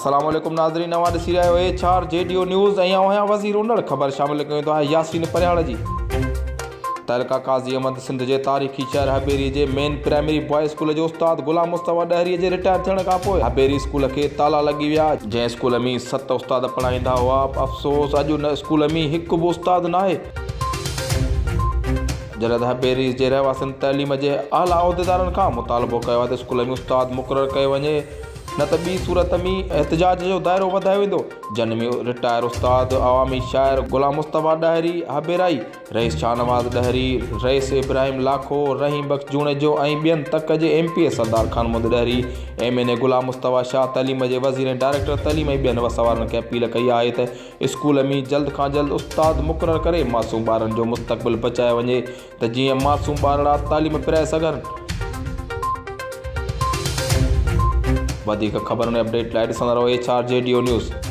अस्सलाम वालेकुम नाज़रीन, नवां ॾिसी रहिया आहियो HRJDO न्यूज़ ऐं आहियां वज़ीर उनड़। ख़बर शामिल कयूं था यासीन परियाड़ जी। तहलका काज़ी अहमद सिंध जे तारीख़ी शहर हबेरी जे मेन प्राइमरी बॉयज़ स्कूल जो उस्ताद ग़ुलाम मुस्तफ़ा ॾहरीअ जे रिटायर थियण खां पोइ हबेरी स्कूल खे ताला लॻी विया। जंहिं स्कूल में 7 उस्ताद पढ़ाईंदा हुआ, अफ़सोस अॼु उन स्कूल में हिकु बि उस्ताद न आहे। जॾहिं हबेरी जे रहवासियुनि तइलीम जे आला उहिदेदारनि खां मुतालबो कयो आहे त स्कूल में उस्ताद मुक़ररु कयो वञे, न त ॿी सूरत में एहतजाज जो दाइरो वधायो वेंदो। जन में रिटायर उस्ताद अवामी शाइर ग़ुलाम मुस्तफ़ा ॾहरी हबेराई, रईस शाहनवाज़ ॾहरी, रईस इब्राहिम लाखो, रहीम बख़्श जूणेजो ऐं ॿियनि तक जे MPA सरदार ख़ान मोहम्मद ॾहरी, MNA ग़ुलाम मुस्तफ़ा शाह, तइलीम जे वज़ीर ऐं डायरेक्टर तइलीम ऐं ॿियनि वसवारनि खे अपील कई आहे त स्कूल में जल्द खां जल्द उस्ताद मुक़ररु करे मासूम ॿारनि जो मुस्तक़बिल बचाए वञे त जीअं मासूम ॿारड़ा तालीम पिराए सघनि। वधीक ख़बरुनि ऐं अपडेट लाइ ॾिसंदा रहो HRJDO न्यूज़।